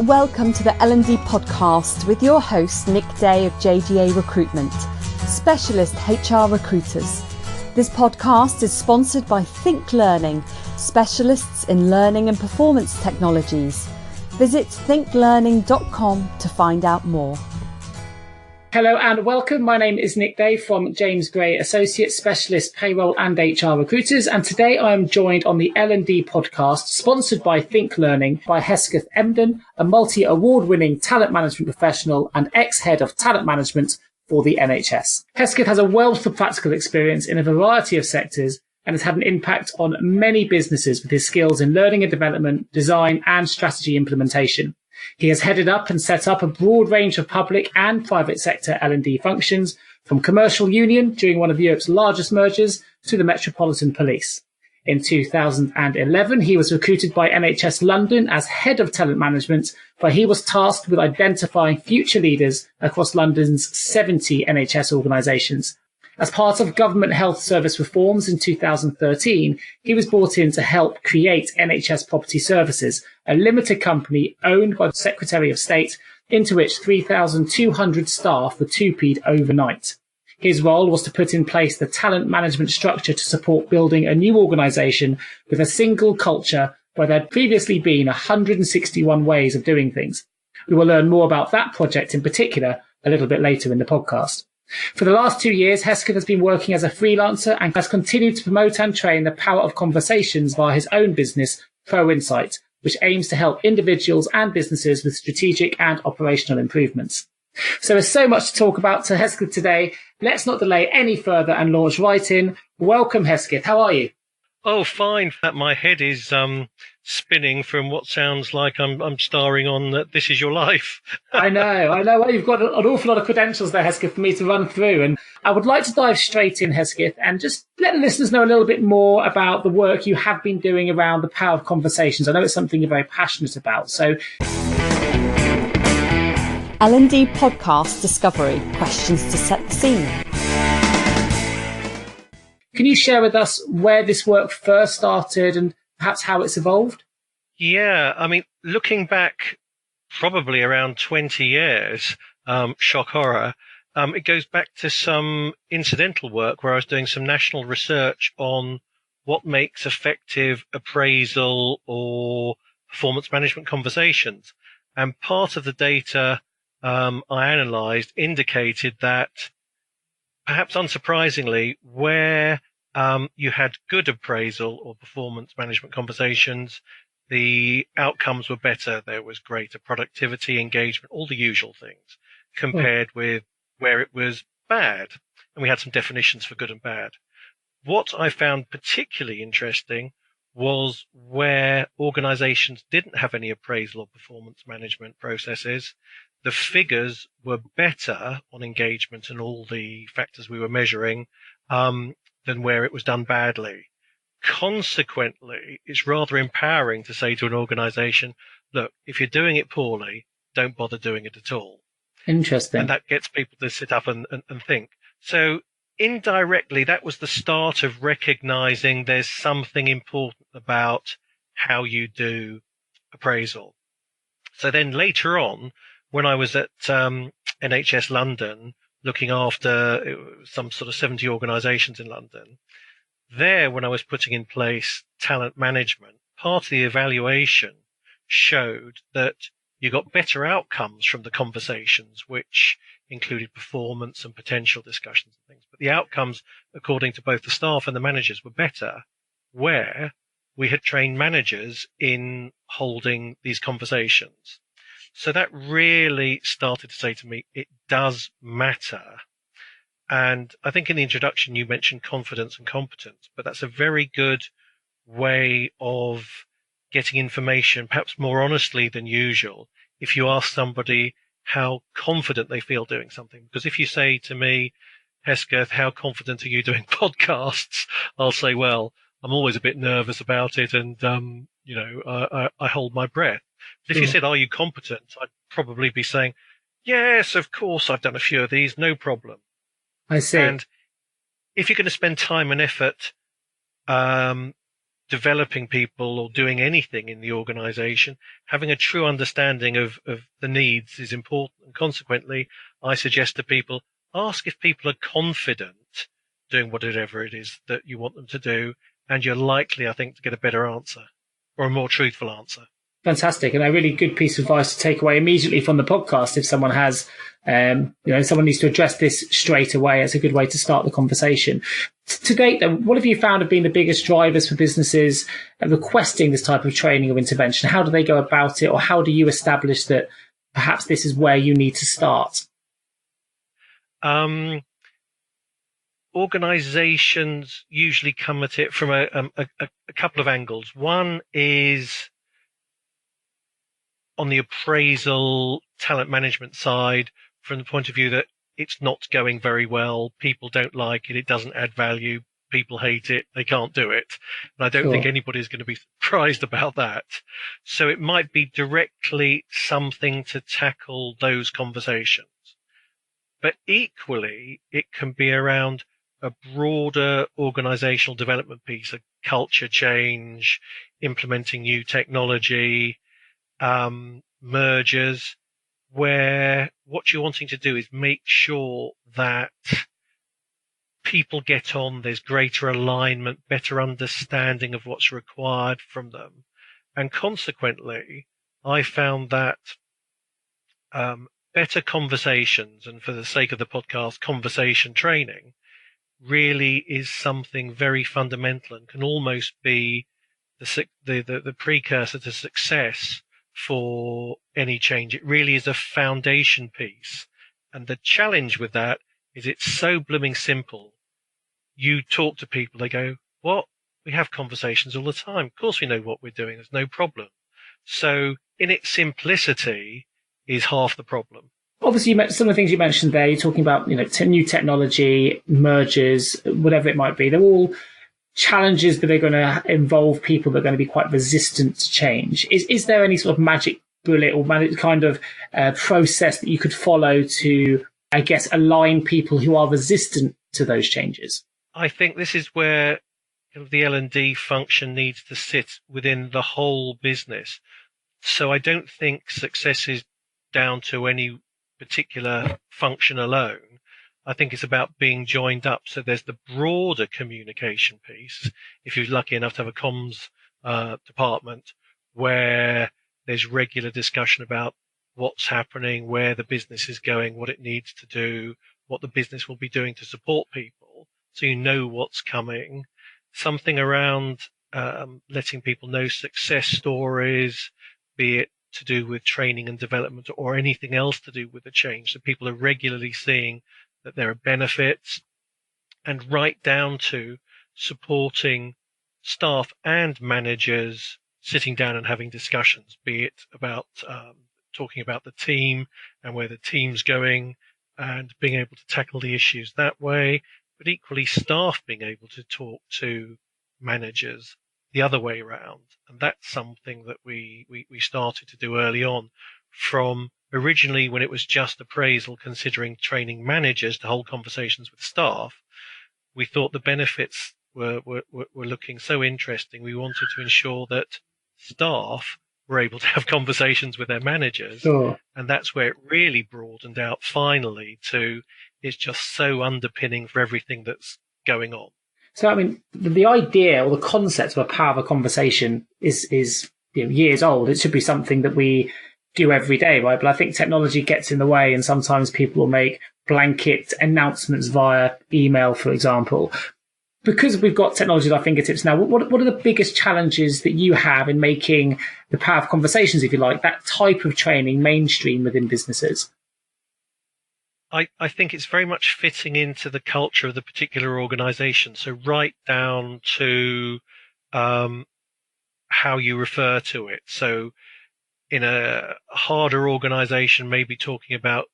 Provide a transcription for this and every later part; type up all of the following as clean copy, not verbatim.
welcome to the L&D Podcast with your host Nick Day of JGA Recruitment, specialist HR recruiters. This podcast is sponsored by Think Learning, specialists in learning and performance technologies. Visit thinklearning.com to find out more. Hello and welcome. My name is Nick Day from James Gray Associate Specialist Payroll and HR Recruiters, and today I am joined on the L&D podcast sponsored by Think Learning by Hesketh Emden, a multi-award-winning talent management professional and ex-head of talent management for the NHS. Hesketh has a wealth of practical experience in a variety of sectors and has had an impact on many businesses with his skills in learning and development, design and strategy implementation. He has headed up and set up a broad range of public and private sector L&D functions, from commercial union during one of Europe's largest mergers to the Metropolitan Police. In 2011, he was recruited by NHS London as head of talent management, where he was tasked with identifying future leaders across London's 70 NHS organisations. As part of government health service reforms in 2013, he was brought in to help create NHS Property Services, a limited company owned by the Secretary of State, into which 3,200 staff were TUPE'd overnight. His role was to put in place the talent management structure to support building a new organisation with a single culture where there had previously been 161 ways of doing things. We will learn more about that project in particular a little bit later in the podcast. For the last 2 years, Hesketh has been working as a freelancer and has continued to promote and train the power of conversations via his own business, Pro Insight, which aims to help individuals and businesses with strategic and operational improvements. So there's so much to talk about to Hesketh today. Let's not delay any further and launch right in. Welcome, Hesketh. How are you? Oh, fine. My head is spinning from what sounds like I'm starring on This Is Your Life. I know. Well, you've got an awful lot of credentials there, Hesketh, for me to run through. And I would like to dive straight in, Hesketh, and just let the listeners know a little bit more about the work you have been doing around the power of conversations. I know it's something you're very passionate about. So, L&D Podcast Discovery, questions to set the scene. Can you share with us where this work first started and perhaps how it's evolved? Yeah, I mean, looking back probably around 20 years, shock horror, it goes back to some incidental work where I was doing some national research on what makes effective appraisal or performance management conversations. And part of the data I analysed indicated that, perhaps unsurprisingly, where you had good appraisal or performance management conversations, the outcomes were better. There was greater productivity, engagement, all the usual things, compared with where it was bad. And we had some definitions for good and bad. What I found particularly interesting was where organizations didn't have any appraisal or performance management processes. The figures were better on engagement and all the factors we were measuring than where it was done badly. Consequently, it's rather empowering to say to an organization, look, if you're doing it poorly, don't bother doing it at all. Interesting. And that gets people to sit up and think. So indirectly, that was the start of recognizing there's something important about how you do appraisal. So then later on, when I was at NHS London, looking after some sort of 70 organizations in London, there, when I was putting in place talent management, part of the evaluation showed that you got better outcomes from the conversations, which included performance and potential discussions and things. But the outcomes, according to both the staff and the managers, were better where we had trained managers in holding these conversations. So that really started to say to me, it does matter. And I think in the introduction, you mentioned confidence and competence, but that's a very good way of getting information, perhaps more honestly than usual, if you ask somebody how confident they feel doing something. Because if you say to me, Hesketh, how confident are you doing podcasts? I'll say, well, I'm always a bit nervous about it, and I hold my breath. But if you said, are you competent? I'd probably be saying, yes, of course, I've done a few of these, no problem. I see. And if you're going to spend time and effort developing people or doing anything in the organization, having a true understanding of the needs is important. And consequently, I suggest to people, ask if people are confident doing whatever it is that you want them to do, and you're likely, I think, to get a better answer or a more truthful answer. Fantastic. And a really good piece of advice to take away immediately from the podcast. If someone has, someone needs to address this straight away, it's a good way to start the conversation. To date, then, what have you found have been the biggest drivers for businesses requesting this type of training or intervention? How do they go about it, or how do you establish that perhaps this is where you need to start? Organizations usually come at it from a couple of angles. One is on the appraisal talent management side, from the point of view that it's not going very well, people don't like it, it doesn't add value, people hate it, they can't do it. And I don't think anybody's going to be surprised about that. So it might be directly something to tackle those conversations. But equally, it can be around a broader organizational development piece, a culture change, implementing new technology, mergers, where what you're wanting to do is make sure that people get on, there's greater alignment, better understanding of what's required from them. And consequently, I found that better conversations, and for the sake of the podcast, conversation training, really is something very fundamental and can almost be the precursor to success for any change. It really is a foundation piece. And the challenge with that is it's so blooming simple. You talk to people, they go, what? We have conversations all the time. Of course we know what we're doing. There's no problem. So in its simplicity is half the problem. Obviously, some of the things you mentioned there, you're talking about, new technology, mergers, whatever it might be. They're all challenges that are going to involve people that are going to be quite resistant to change. Is there any sort of magic bullet or magic kind of process that you could follow to, I guess, align people who are resistant to those changes? I think this is where the L&D function needs to sit within the whole business. So I don't think success is down to any particular function alone. I think it's about being joined up. So there's the broader communication piece. If you're lucky enough to have a comms department where there's regular discussion about what's happening, where the business is going, what it needs to do, what the business will be doing to support people, so you know what's coming. Something around letting people know success stories, be it to do with training and development or anything else to do with the change. So people are regularly seeing that there are benefits, and right down to supporting staff and managers sitting down and having discussions, be it about talking about the team and where the team's going and being able to tackle the issues that way, but equally staff being able to talk to managers the other way around. And that's something that we started to do early on, from originally when it was just appraisal, considering training managers to hold conversations with staff. We thought the benefits were looking so interesting. We wanted to ensure that staff were able to have conversations with their managers. Sure. And that's where it really broadened out finally to, it's just so underpinning for everything that's going on. So, I mean, the idea or the concept of a power of a conversation is years old. It should be something that we do every day, right? But I think technology gets in the way, and sometimes people will make blanket announcements via email, for example. Because we've got technology at our fingertips now, what are the biggest challenges that you have in making the power of conversations, if you like, that type of training mainstream within businesses? I think it's very much fitting into the culture of the particular organization. So right down to how you refer to it. So in a harder organization, maybe talking about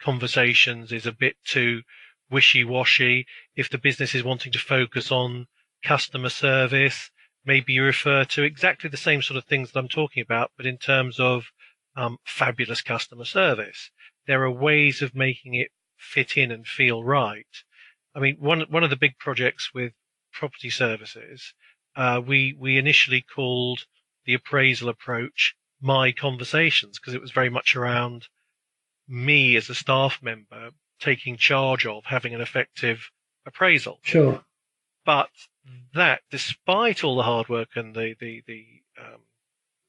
conversations is a bit too wishy-washy. If the business is wanting to focus on customer service, maybe you refer to exactly the same sort of things that I'm talking about, but in terms of fabulous customer service. There are ways of making it fit in and feel right. I mean, one of the big projects with property services we initially called the appraisal approach My Conversations, because it was very much around me as a staff member taking charge of having an effective appraisal. Sure. But that, despite all the hard work and the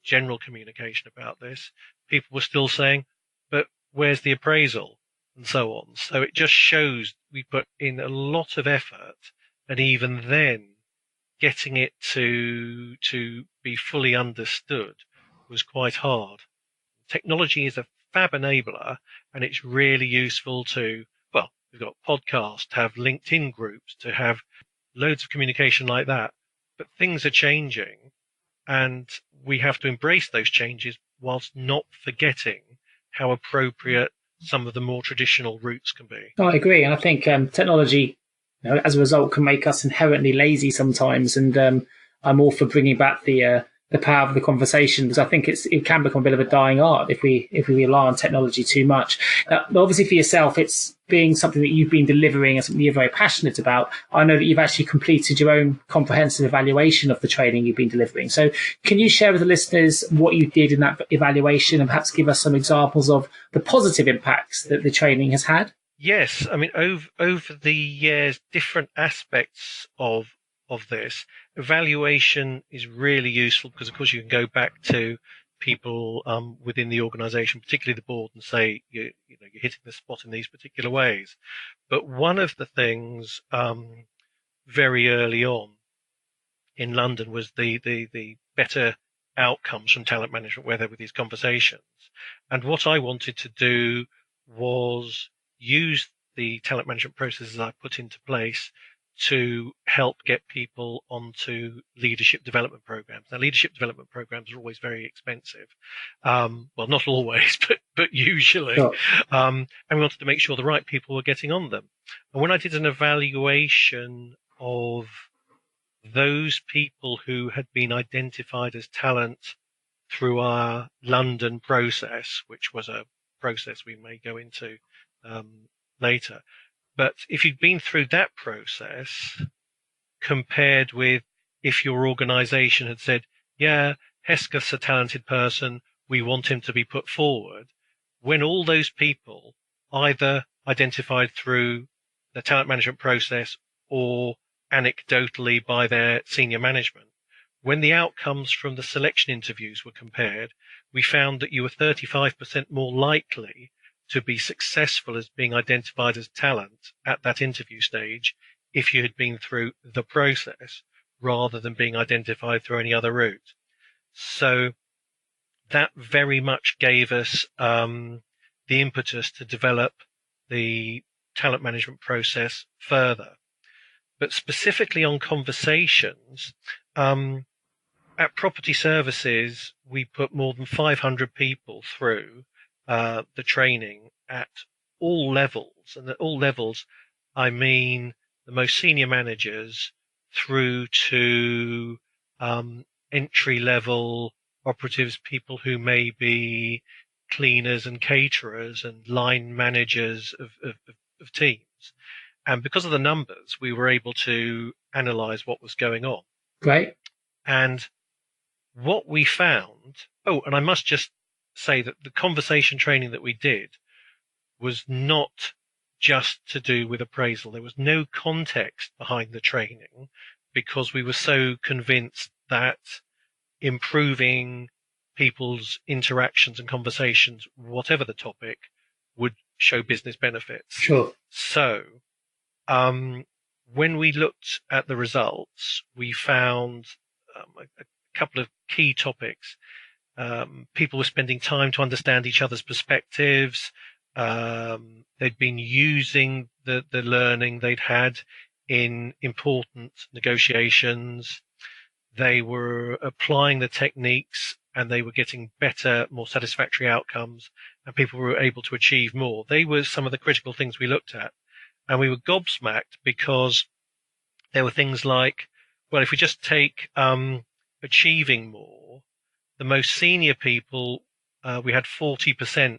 general communication about this, people were still saying, but where's the appraisal? And so on. So it just shows we put in a lot of effort, and even then getting it to be fully understood was quite hard. Technology is a fab enabler, and it's really useful to, well, we've got podcasts, to have LinkedIn groups, to have loads of communication like that. But things are changing, and we have to embrace those changes whilst not forgetting how appropriate some of the more traditional routes can be. I agree. And I think technology, as a result, can make us inherently lazy sometimes. And I'm all for bringing back the power of the conversation, because I think it can become a bit of a dying art if we rely on technology too much. Obviously, for yourself, it's being something that you've been delivering and something you're very passionate about. I know that you've actually completed your own comprehensive evaluation of the training you've been delivering. So can you share with the listeners what you did in that evaluation, and perhaps give us some examples of the positive impacts that the training has had? Yes. I mean, over the years, different aspects of this evaluation is really useful, because of course you can go back to people within the organization, particularly the board, and say you're hitting the spot in these particular ways. But one of the things very early on in London was the better outcomes from talent management, where there were these conversations. And what I wanted to do was use the talent management processes I put into place to help get people onto leadership development programs. Now, leadership development programs are always very expensive. Well, not always, but usually. Sure. And we wanted to make sure the right people were getting on them. And when I did an evaluation of those people who had been identified as talent through our London process, which was a process we may go into later. But if you'd been through that process, compared with if your organization had said, yeah, Hesketh's a talented person, we want him to be put forward, when all those people either identified through the talent management process or anecdotally by their senior management, when the outcomes from the selection interviews were compared, we found that you were 35% more likely to be successful as being identified as talent at that interview stage if you had been through the process rather than being identified through any other route. So that very much gave us the impetus to develop the talent management process further. But specifically on conversations, at Property Services, we put more than 500 people through the training at all levels. And at all levels, I mean the most senior managers through to entry-level operatives, people who may be cleaners and caterers and line managers of teams. And because of the numbers, we were able to analyze what was going on. Great. And what we found, and I must just say that the conversation training that we did was not just to do with appraisal. There was no context behind the training, because we were so convinced that improving people's interactions and conversations, whatever the topic, would show business benefits. Sure. So when we looked at the results, we found a couple of key topics. People were spending time to understand each other's perspectives. They'd been using the learning they'd had in important negotiations. They were applying the techniques, and they were getting better, more satisfactory outcomes, and people were able to achieve more. They were some of the critical things we looked at. And we were gobsmacked, because there were things like, well, if we just take achieving more, the most senior people, we had 40%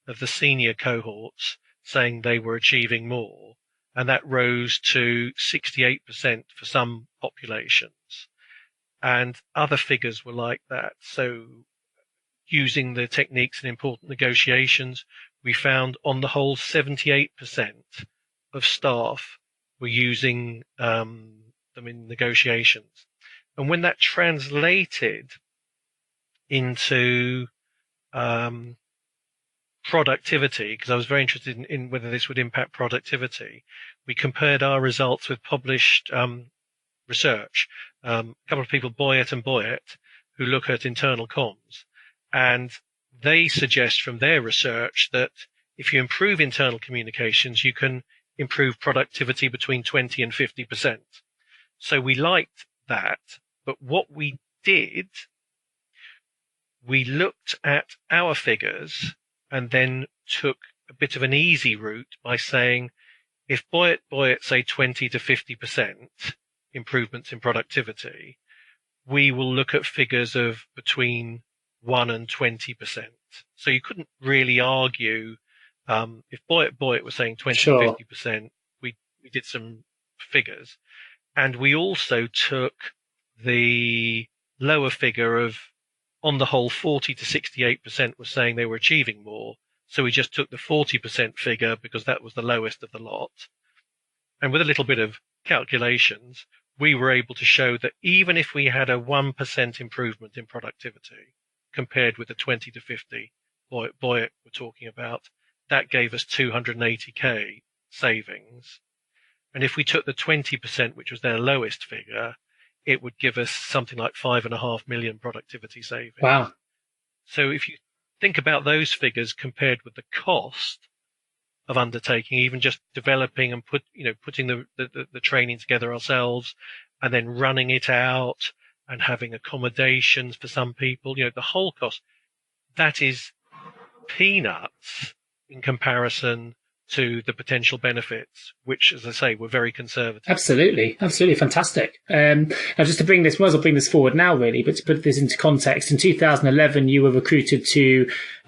of the senior cohorts saying they were achieving more, and that rose to 68% for some populations. and other figures were like that. So using the techniques in important negotiations, we found on the whole 78% of staff were using them in negotiations. And when that translated into productivity, because I was very interested in whether this would impact productivity, we compared our results with published research. A couple of people, Boyett and Boyett, who look at internal comms, and they suggest from their research that if you improve internal communications, you can improve productivity between 20 and 50%. So we liked that, but what we did, we looked at our figures and then took a bit of an easy route by saying, if Boyett say 20 to 50% improvements in productivity, we will look at figures of between 1 and 20%. So you couldn't really argue, if Boyett was saying 20 to 50%, we did some figures. And we also took the lower figure of, on the whole, 40 to 68% was saying they were achieving more. So we just took the 40% figure because that was the lowest of the lot. And with a little bit of calculations, we were able to show that even if we had a 1% improvement in productivity compared with the 20 to 50 Boyett were talking about, that gave us 280k savings. And if we took the 20%, which was their lowest figure, it would give us something like 5.5 million productivity savings. Wow. So if you think about those figures compared with the cost of undertaking, even just developing and putting the training together ourselves and then running it out and having accommodations for some people, the whole cost, that is peanuts in comparison to the potential benefits, which, as I say, were very conservative. Absolutely. Fantastic. Now, just to bring this, might as well bring this forward now, really, but to put this into context, in 2011, you were recruited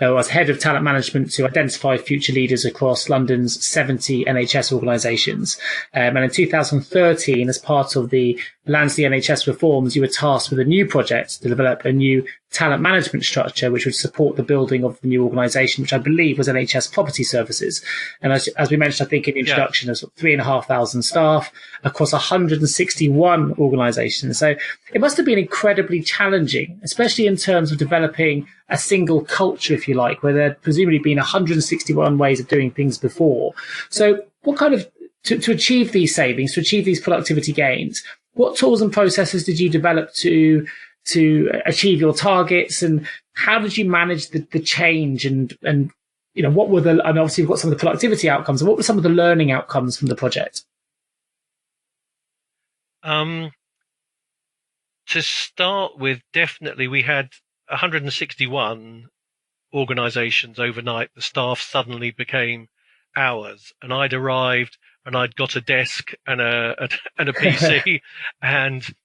as head of talent management to identify future leaders across London's 70 NHS organisations. And in 2013, as part of the Lansley NHS reforms, you were tasked with a new project to develop a new talent management structure, which would support the building of the new organisation, which I believe was NHS Property Services. And as we mentioned, I think in the introduction, there's 3,500 staff across 161 organisations. So it must have been incredibly challenging, especially in terms of developing a single culture, if you like, where there had presumably been 161 ways of doing things before. So what kind of, to achieve these savings, to achieve these productivity gains, what tools and processes did you develop to achieve your targets, and how did you manage the change, and what were and obviously you've got some of the productivity outcomes, and what were some of the learning outcomes from the project? To start with, definitely we had 161 organisations overnight. The staff suddenly became ours, and I'd arrived and I'd got a desk and a PC, and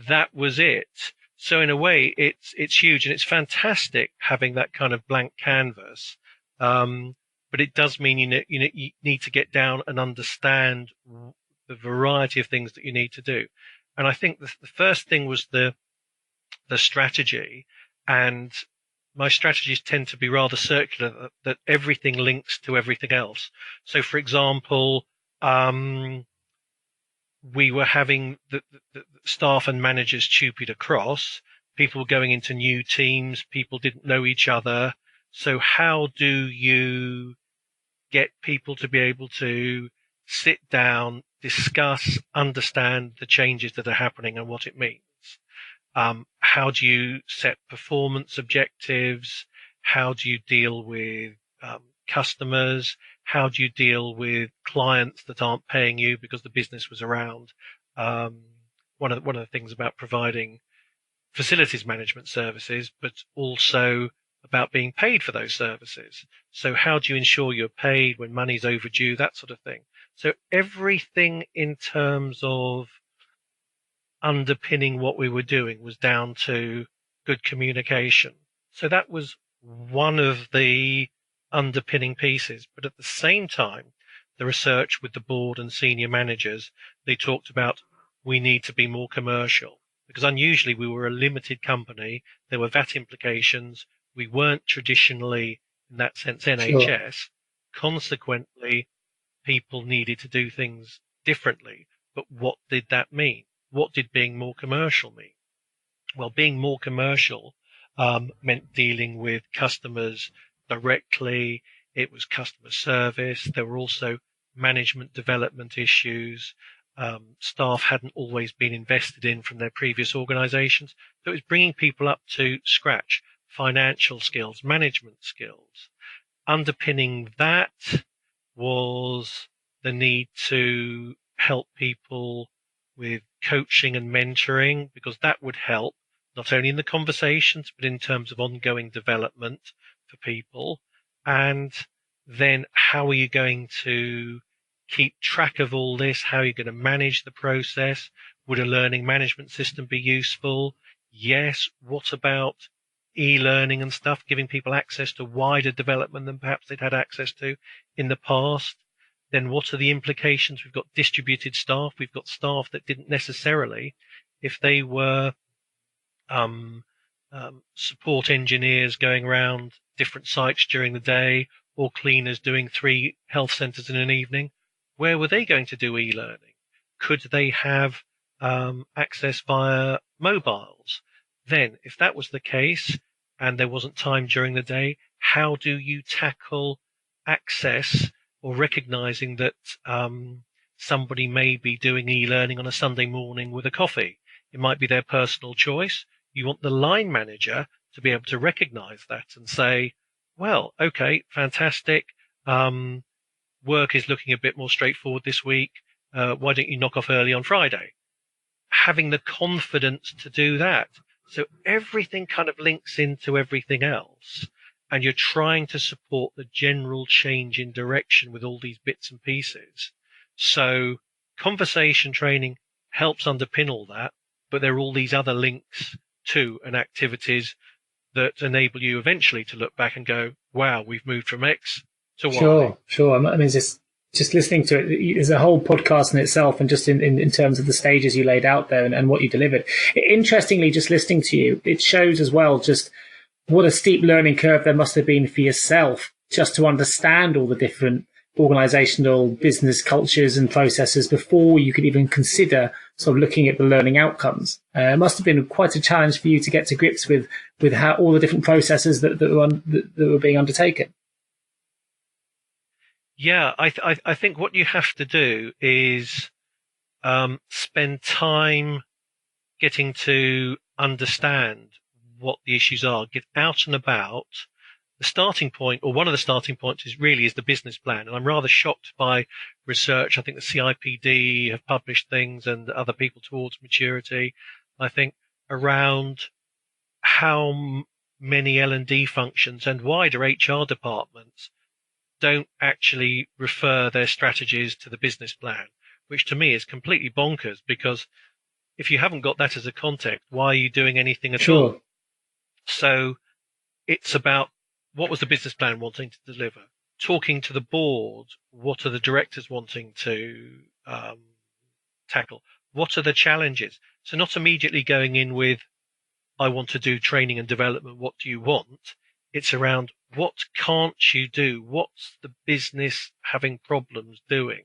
that was it. So in a way, it's huge, and it's fantastic having that kind of blank canvas. But it does mean you need to get down and understand the variety of things that you need to do. And I think the first thing was the strategy, and my strategies tend to be rather circular, that everything links to everything else. So, for example, we were having the staff and managers TUPE'd across. People were going into new teams. People didn't know each other. So how do you get people to be able to sit down, discuss, understand the changes that are happening and what it means? How do you set performance objectives? How do you deal with customers? How do you deal with clients that aren't paying you because the business was around? One of the things about providing facilities management services, but also about being paid for those services. So how do you ensure you're paid when money's overdue, that sort of thing? So everything in terms of underpinning what we were doing was down to good communication. So that was one of the underpinning pieces. But at the same time, the research with the board and senior managers, they talked about we need to be more commercial. because unusually we were a limited company. There were VAT implications. We weren't traditionally, in that sense, NHS. Sure. Consequently, people needed to do things differently. But what did that mean? What did being more commercial mean? Well, being more commercial meant dealing with customers directly. It was customer service. There were also management development issues. Staff hadn't always been invested in from their previous organizations. So it was bringing people up to scratch, financial skills, management skills. Underpinning that was the need to help people with coaching and mentoring, because that would help not only in the conversations, but in terms of ongoing development for people. And then how are you going to keep track of all this? How are you going to manage the process? Would a learning management system be useful? Yes. What about e-learning and stuff, giving people access to wider development than perhaps they'd had access to in the past? Then what are the implications? We've got distributed staff. We've got staff that didn't necessarily, if they were support engineers going around different sites during the day, or cleaners doing 3 health centres in an evening, where were they going to do e-learning? Could they have access via mobiles? Then, if that was the case, and there wasn't time during the day, how do you tackle access or recognizing that somebody may be doing e-learning on a Sunday morning with a coffee? It might be their personal choice. You want the line manager to be able to recognize that and say, well, okay, fantastic. Work is looking a bit more straightforward this week. Why don't you knock off early on Friday? Having the confidence to do that. So everything kind of links into everything else. And you're trying to support the general change in direction with all these bits and pieces. So conversation training helps underpin all that, but there are all these other links to and activities that enable you eventually to look back and go, wow, we've moved from X to Y. Sure. I mean, just listening to it, there's a whole podcast in itself, and just in terms of the stages you laid out there and what you delivered. Interestingly, just listening to you, it shows as well just what a steep learning curve there must have been for yourself just to understand all the different organizational business cultures and processes before you could even consider sort of looking at the learning outcomes. It must have been quite a challenge for you to get to grips with how all the different processes that were being undertaken. Yeah, I think what you have to do is spend time getting to understand what the issues are, get out and about. The starting point, or one of the starting points, is the business plan. And I'm rather shocked by research. I think the CIPD have published things, and other people towards maturity, I think, around how many L&D functions and wider HR departments don't actually refer their strategies to the business plan, which to me is completely bonkers, because if you haven't got that as a context, why are you doing anything at all? So it's about, what was the business plan wanting to deliver? Talking to the board, what are the directors wanting to tackle? What are the challenges? So not immediately going in with, I want to do training and development, what do you want? It's around, what can't you do? What's the business having problems doing?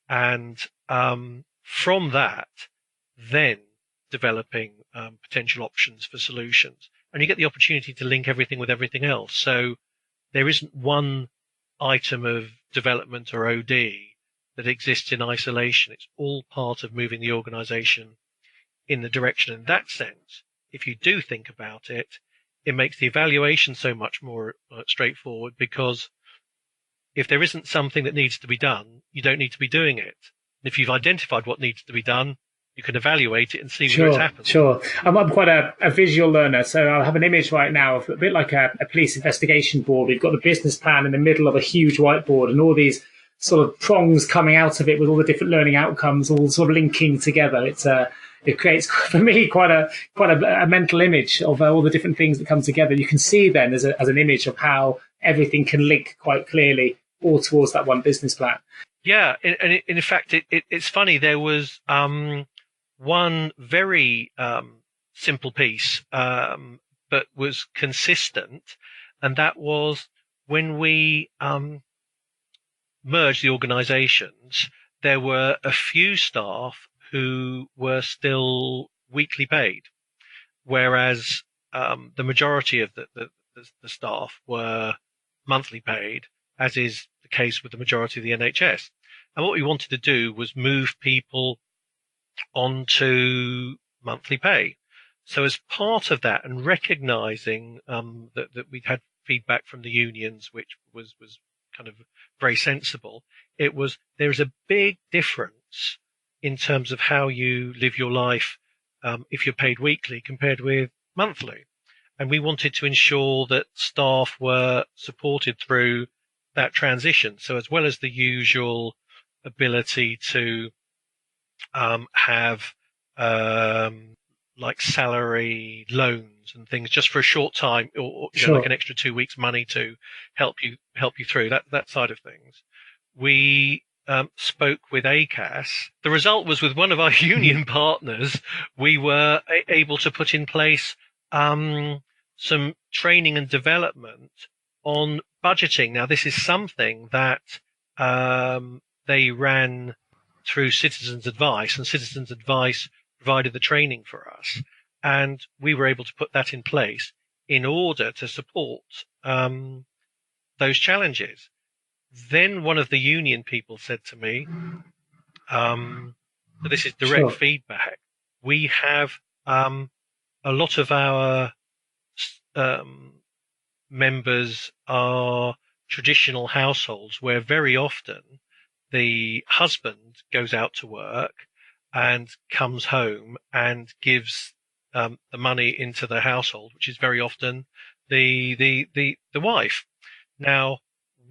And from that, then developing potential options for solutions. And you get the opportunity to link everything with everything else. So there isn't one item of development or OD that exists in isolation. It's all part of moving the organization in the direction. In that sense, if you do think about it, it makes the evaluation so much more straightforward, because if there isn't something that needs to be done, you don't need to be doing it. If you've identified what needs to be done, you can evaluate it and see where it's happened. Sure. I'm quite a visual learner, so I have an image right now of a bit like a police investigation board. We've got the business plan in the middle of a huge whiteboard, and all these sort of prongs coming out of it with all the different learning outcomes all sort of linking together. It creates, for me, quite a mental image of all the different things that come together. You can see then as an image of how everything can link quite clearly all towards that one business plan. Yeah, and in fact, it's funny. There was one very simple piece, but was consistent, and that was when we merged the organisations, there were a few staff who were still weekly paid, whereas the majority of the staff were monthly paid, as is the case with the majority of the NHS. And what we wanted to do was move people onto monthly pay. So as part of that, and recognising that we'd had feedback from the unions, which was kind of very sensible, it was there's a big difference in terms of how you live your life if you're paid weekly compared with monthly. And we wanted to ensure that staff were supported through that transition. So as well as the usual ability to have like salary loans and things just for a short time, or Sure. like an extra 2 weeks money to help you through that side of things. We spoke with ACAS. The result was, with one of our union partners, we were able to put in place some training and development on budgeting. Now, this is something that they ran through Citizens Advice, and Citizens Advice provided the training for us, and we were able to put that in place in order to support those challenges. Then one of the union people said to me, this is direct Sure. feedback, we have a lot of our members are traditional households where very often the husband goes out to work and comes home and gives the money into the household, which is very often the wife. Now,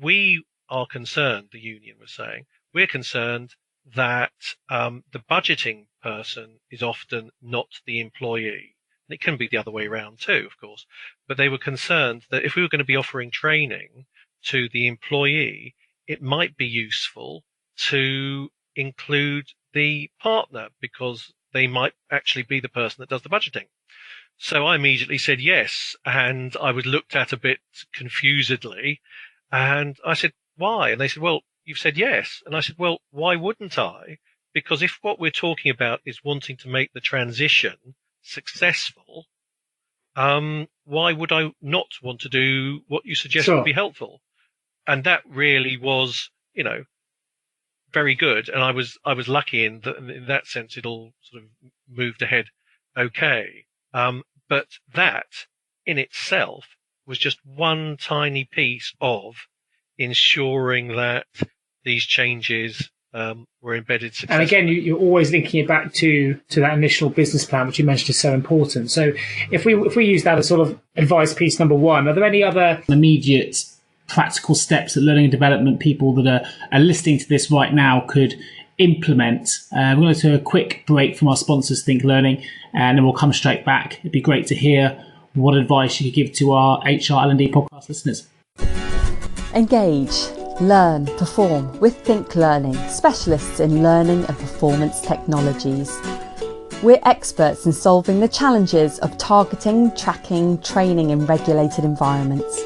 we are concerned, the union was saying, we're concerned that the budgeting person is often not the employee. And it can be the other way around too, of course. But they were concerned that if we were going to be offering training to the employee, it might be useful to include the partner, because they might actually be the person that does the budgeting. So I immediately said yes, and I was looked at a bit confusedly, and I said, why? And they said, well, you've said yes. And I said, well, why wouldn't I? Because if what we're talking about is wanting to make the transition successful, why would I not want to do what you suggest Sure. would be helpful? And that really was, very good. And I was lucky in that sense, it all sort of moved ahead okay. But that in itself was just one tiny piece of ensuring that these changes were embedded successfully. And again, you're always linking it back to that initial business plan, which you mentioned is so important. So if we use that as sort of advice piece number one, are there any other immediate practical steps that learning and development people that are listening to this right now could implement? We're going to take a quick break from our sponsors, Think Learning, and then we'll come straight back. It'd be great to hear what advice you could give to our HR L&D podcast listeners. Engage, learn, perform with Think Learning, specialists in learning and performance technologies. We're experts in solving the challenges of targeting, tracking, training in regulated environments.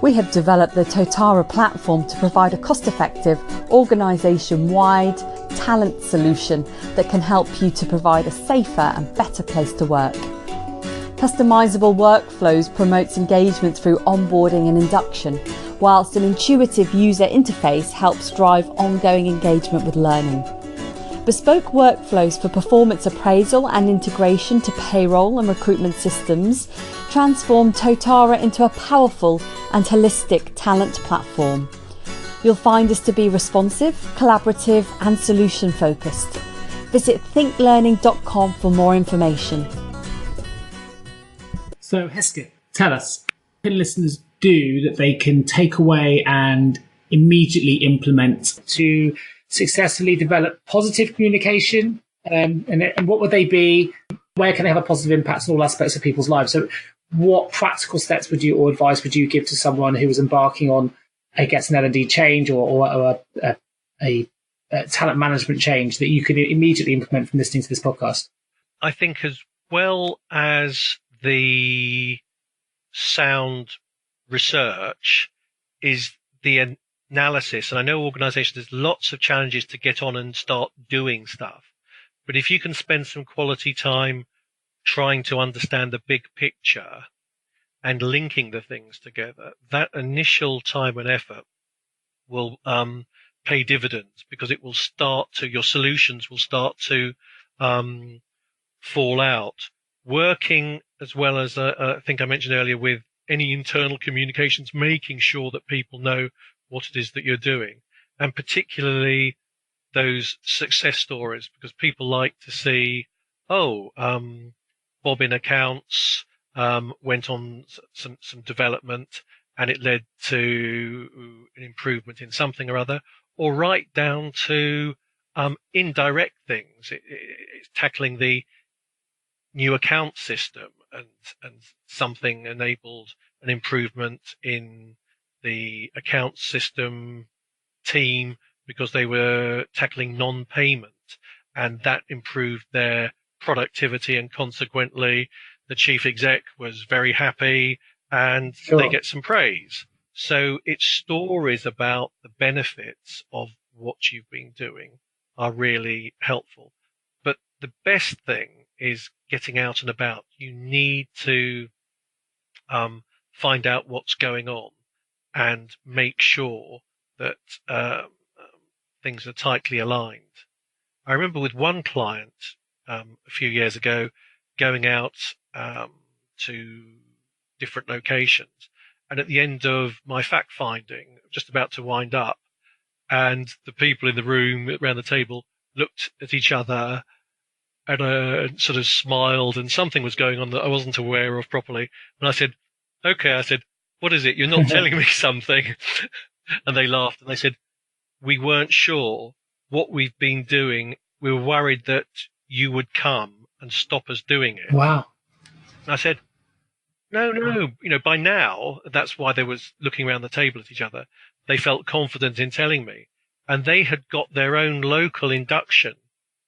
We have developed the Totara platform to provide a cost-effective, organisation-wide talent solution that can help you to provide a safer and better place to work. Customisable workflows promotes engagement through onboarding and induction, whilst an intuitive user interface helps drive ongoing engagement with learning. Bespoke workflows for performance appraisal and integration to payroll and recruitment systems transform Totara into a powerful and holistic talent platform. You'll find us to be responsive, collaborative and solution focused. Visit thinklearning.com for more information. So Hesketh, tell us, what can listeners do that they can take away and immediately implement to successfully develop positive communication? And what would they be? Where can they have a positive impact on all aspects of people's lives? So what practical steps or advice would you give to someone who was embarking on, I guess, an L&D change or a talent management change that you could immediately implement from listening to this podcast? I think as well as the sound research is the analysis. And I know organizations, there's lots of challenges to get on and start doing stuff. But if you can spend some quality time trying to understand the big picture and linking the things together, that initial time and effort will pay dividends, because it will your solutions will start to fall out. Working as well as I think I mentioned earlier with any internal communications, making sure that people know what it is that you're doing, and particularly those success stories, because people like to see, Bob in accounts went on some development and it led to an improvement in something or other, or right down to indirect things. It's tackling the new account system and something enabled an improvement in the account system team because they were tackling non-payment, and that improved their productivity, and consequently the chief exec was very happy and they get some praise. So it's stories about the benefits of what you've been doing are really helpful. But the best thing is getting out and about. You need to find out what's going on and make sure that things are tightly aligned. I remember with one client a few years ago going out to different locations, and at the end of my fact finding, just about to wind up, and the people in the room around the table looked at each other and sort of smiled, and something was going on that I wasn't aware of properly. And I said, okay, I said, what is it? You're not telling me something. And they laughed and they said, we weren't sure what we've been doing. We were worried that you would come and stop us doing it. Wow. And I said, no, by now, that's why they was looking around the table at each other. They felt confident in telling me, and they had got their own local induction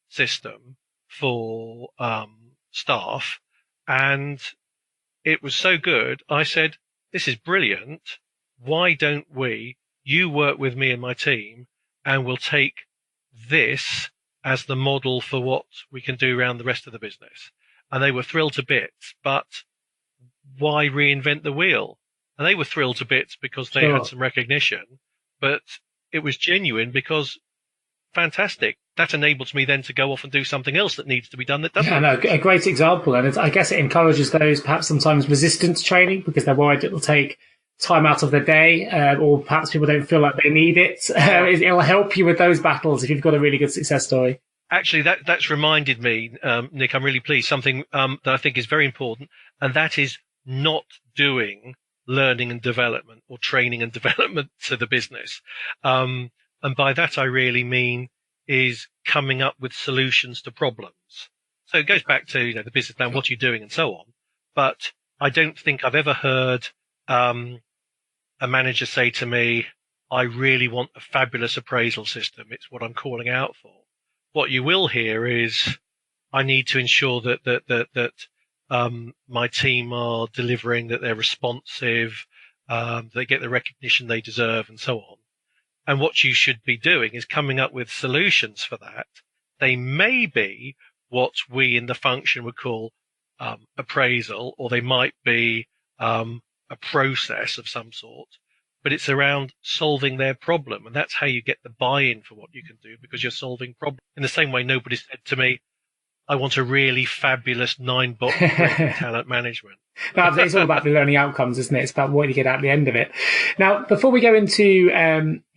system for staff, and it was so good. I said, this is brilliant. Why don't you work with me and my team, and we'll take this as the model for what we can do around the rest of the business. And they were thrilled to bits, but why reinvent the wheel? And they were thrilled to bits because they had some recognition, but it was genuine because fantastic. That enables me then to go off and do something else that needs to be done that doesn't. Yeah, no, a great example. And I guess it encourages those perhaps sometimes resistance training because they're worried it will take time out of the day, or perhaps people don't feel like they need it. It'll help you with those battles if you've got a really good success story. Actually, that's reminded me, Nick, I'm really pleased, something that I think is very important, and that is not doing learning and development or training and development to the business. And by that, I really mean is coming up with solutions to problems. So it goes back to, the business plan, what you're doing and so on. But I don't think I've ever heard a manager say to me, I really want a fabulous appraisal system. It's what I'm calling out for. What you will hear is, I need to ensure that my team are delivering, that they're responsive, they get the recognition they deserve, and so on. And what you should be doing is coming up with solutions for that. They may be what we in the function would call appraisal, or they might be a process of some sort, but it's around solving their problem. And that's how you get the buy-in for what you can do, because you're solving problems. In the same way, nobody said to me, I want a really fabulous 9-box talent management. No, it's all about the learning outcomes, isn't it? It's about what you get at the end of it. Now, before we go into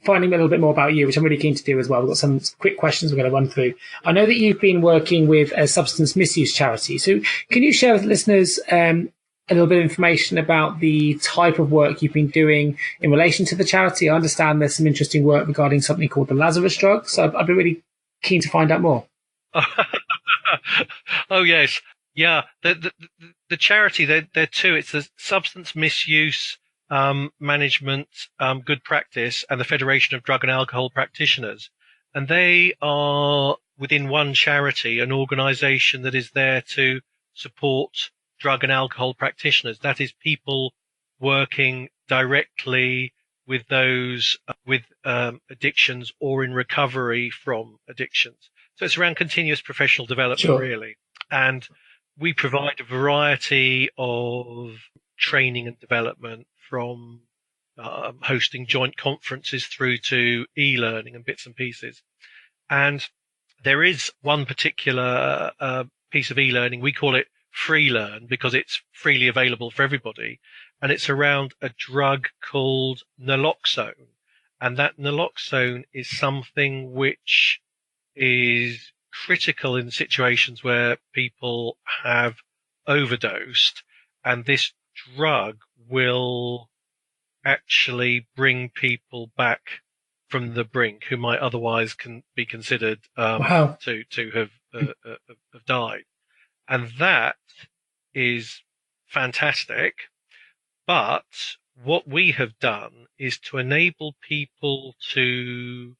finding a little bit more about you, which I'm really keen to do as well, we've got some quick questions we're going to run through. I know that you've been working with a substance misuse charity. So can you share with listeners a little bit of information about the type of work you've been doing in relation to the charity? I understand there's some interesting work regarding something called the Lazarus drug. So I'd be really keen to find out more. Oh, yes. Yeah. The charity, they're two. It's the Substance Misuse Management Good Practice and the Federation of Drug and Alcohol Practitioners. And they are within one charity, an organisation that is there to support drug and alcohol practitioners. That is people working directly with those with addictions or in recovery from addictions. So it's around continuous professional development, really. And we provide a variety of training and development, from hosting joint conferences through to e-learning and bits and pieces. And there is one particular piece of e-learning, we call it Free Learn, because it's freely available for everybody. And it's around a drug called naloxone. And that naloxone is something which is critical in situations where people have overdosed. And this drug will actually bring people back from the brink who might otherwise be considered to have died. And that is fantastic. But what we have done is to enable people to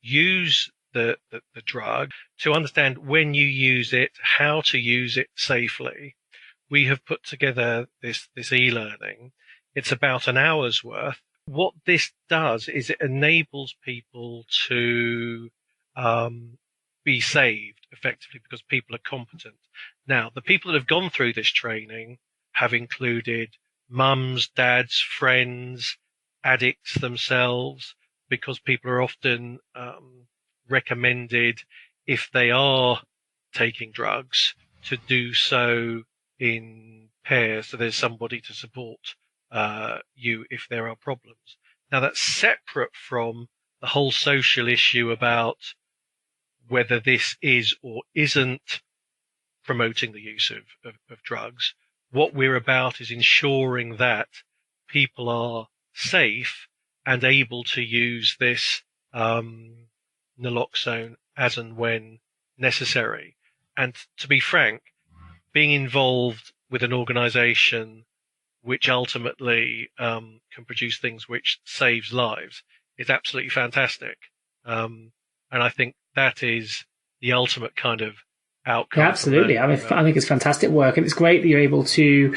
use the drug, to understand when you use it, how to use it safely. We have put together this e-learning. It's about an hour's worth. What this does is it enables people to be saved effectively because people are competent. Now, the people that have gone through this training have included mums, dads, friends, addicts themselves, because people are often recommended, if they are taking drugs, to do so in pairs, so there's somebody to support you if there are problems. Now, that's separate from the whole social issue about whether this is or isn't promoting the use of drugs. What we're about is ensuring that people are safe and able to use this naloxone as and when necessary. And to be frank, being involved with an organisation which ultimately can produce things which saves lives is absolutely fantastic. And I think that is the ultimate kind of outcome. Yeah, absolutely. I think it's fantastic work, and it's great that you're able to,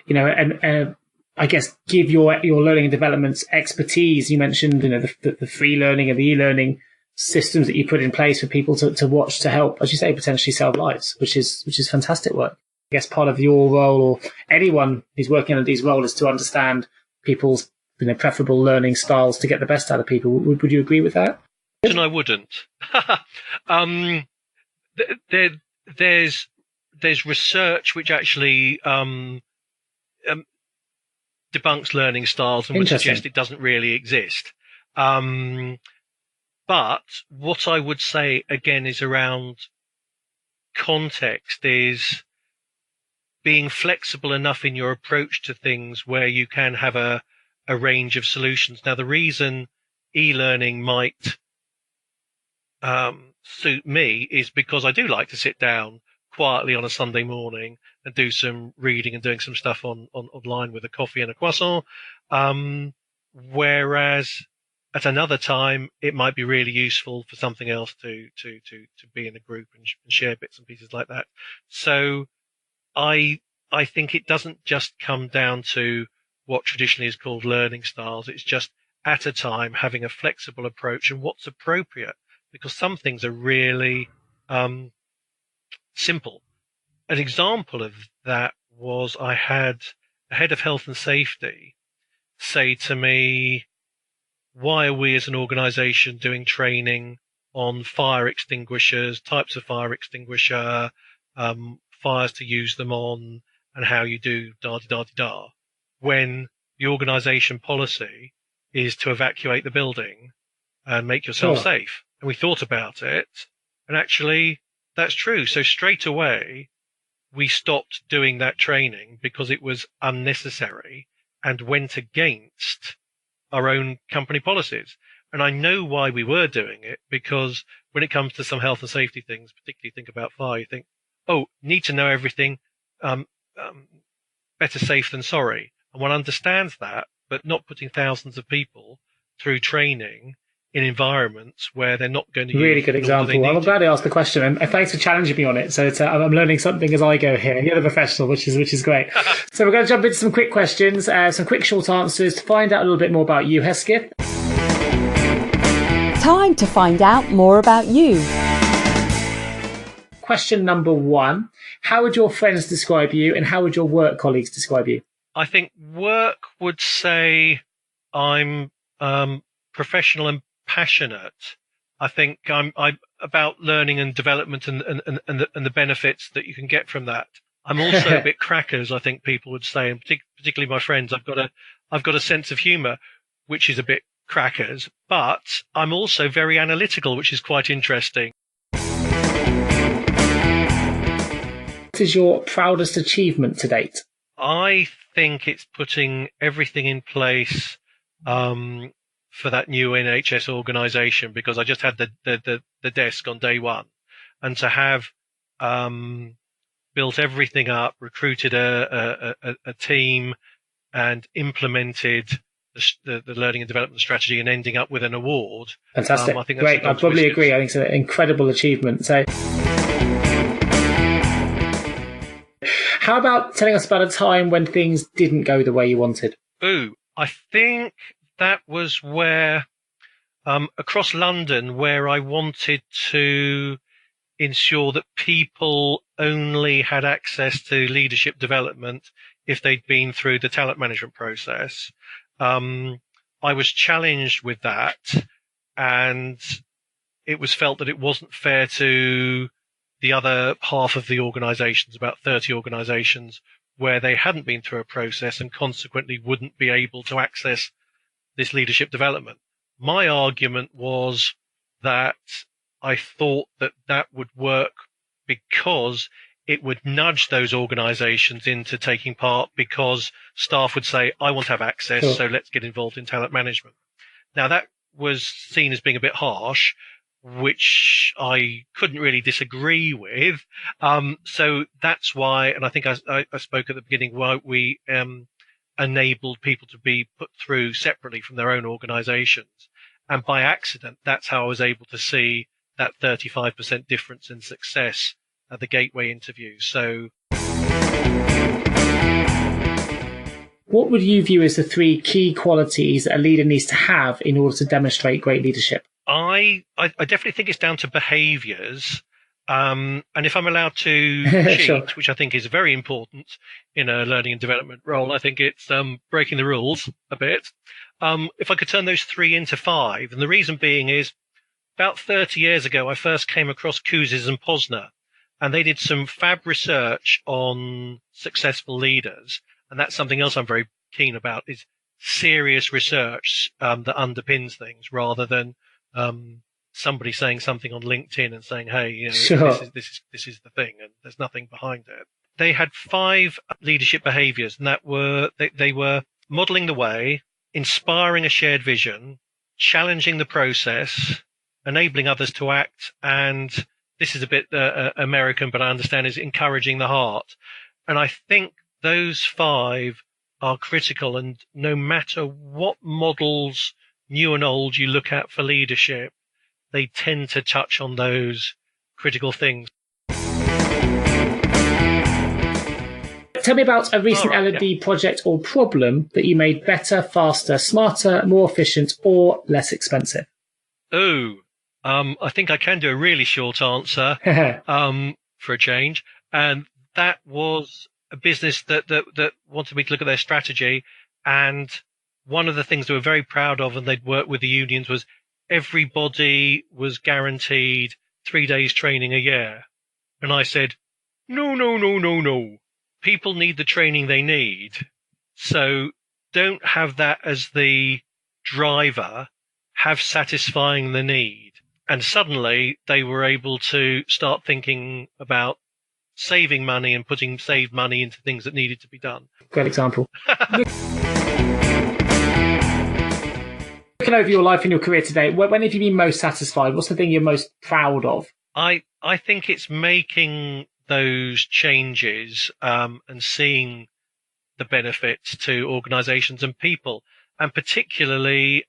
and I guess give your learning and development expertise. You mentioned, the free learning and the e-learning systems that you put in place for people to watch, to help, as you say, potentially save lives, which is fantastic work. I guess part of your role, or anyone who's working on these roles, is to understand people's preferable learning styles to get the best out of people. Would you agree with that? And I wouldn't. There's research which actually debunks learning styles and would suggest it doesn't really exist. But what I would say again is around context, is being flexible enough in your approach to things where you can have a range of solutions. Now, the reason e-learning might suit me is because I do like to sit down quietly on a Sunday morning and do some reading and doing some stuff online with a coffee and a croissant. Whereas at another time, it might be really useful for something else to be in a group and share bits and pieces like that. So I think it doesn't just come down to what traditionally is called learning styles. It's just at a time having a flexible approach and what's appropriate, because some things are really simple. An example of that was I had a head of health and safety say to me, why are we as an organisation doing training on fire extinguishers, types of fire extinguisher, fires to use them on, and how you do da-da-da-da-da, when the organisation policy is to evacuate the building and make yourself safe. And we thought about it, and actually that's true. So straight away, we stopped doing that training because it was unnecessary and went against our own company policies. And I know why we were doing it, because when it comes to some health and safety things, particularly think about fire, you think, need to know everything, better safe than sorry. And one understands that, but not putting thousands of people through training in environments where they're not going to use. Really good example. I'm glad I asked the question, and thanks for challenging me on it. So I'm learning something as I go here. You're the professional, which is great. So we're going to jump into some quick questions, some quick short answers to find out a little bit more about you, Hesketh. Time to find out more about you. Question number 1. How would your friends describe you, and how would your work colleagues describe you? I think work would say I'm professional and passionate. I think I'm about learning and development and the benefits that you can get from that. I'm also a bit crackers, I think people would say, and particularly my friends. I've got a sense of humour, which is a bit crackers, but I'm also very analytical, which is quite interesting. What is your proudest achievement to date? I think it's putting everything in place for that new NHS organisation, because I just had the desk on day one, and to have built everything up, recruited a team, and implemented the learning and development strategy, and ending up with an award. Fantastic. I think great. I probably agree. I think it's an incredible achievement. So, how about telling us about a time when things didn't go the way you wanted? I think that was where, across London, where I wanted to ensure that people only had access to leadership development if they'd been through the talent management process. I was challenged with that, and it was felt that it wasn't fair to the other half of the organisations, about 30 organisations, where they hadn't been through a process and consequently wouldn't be able to access this leadership development. My argument was that I thought that that would work because it would nudge those organisations into taking part, because staff would say, I want to have access, Sure. So let's get involved in talent management. Now, that was seen as being a bit harsh, which I couldn't really disagree with. So that's why, and I think I spoke at the beginning, why we enabled people to be put through separately from their own organisations. And by accident, that's how I was able to see that 35% difference in success at the gateway interview. So, what would you view as the 3 key qualities that a leader needs to have in order to demonstrate great leadership? I definitely think it's down to behaviours. And if I'm allowed to cheat, Sure. which I think is very important in a learning and development role, I think it's breaking the rules a bit. If I could turn those 3 into 5, and the reason being is about 30 years ago, I first came across Kouzes and Posner, and they did some fab research on successful leaders. And that's something else I'm very keen about, is serious research that underpins things, rather than somebody saying something on LinkedIn and saying, hey, you know, Sure. this is the thing, and there's nothing behind it. They had 5 leadership behaviors, and that were, they were modeling the way, inspiring a shared vision, challenging the process, enabling others to act, and this is a bit American, but I understand, is encouraging the heart. And I think those 5 are critical, and no matter what models, new and old, you look at for leadership, they tend to touch on those critical things. Tell me about a recent All right, L&D project or problem that you made better, faster, smarter, more efficient, or less expensive. I think I can do a really short answer for a change. And that was a business that wanted me to look at their strategy. And one of the things they were very proud of, and they'd worked with the unions, was everybody was guaranteed 3 days training a year. And I said, no. People need the training they need. So don't have that as the driver, have satisfying the need. And suddenly they were able to start thinking about saving money and putting saved money into things that needed to be done. Great example. Looking over your life and your career today, when have you been most satisfied? What's the thing you're most proud of? I think it's making those changes and seeing the benefits to organisations and people, and particularly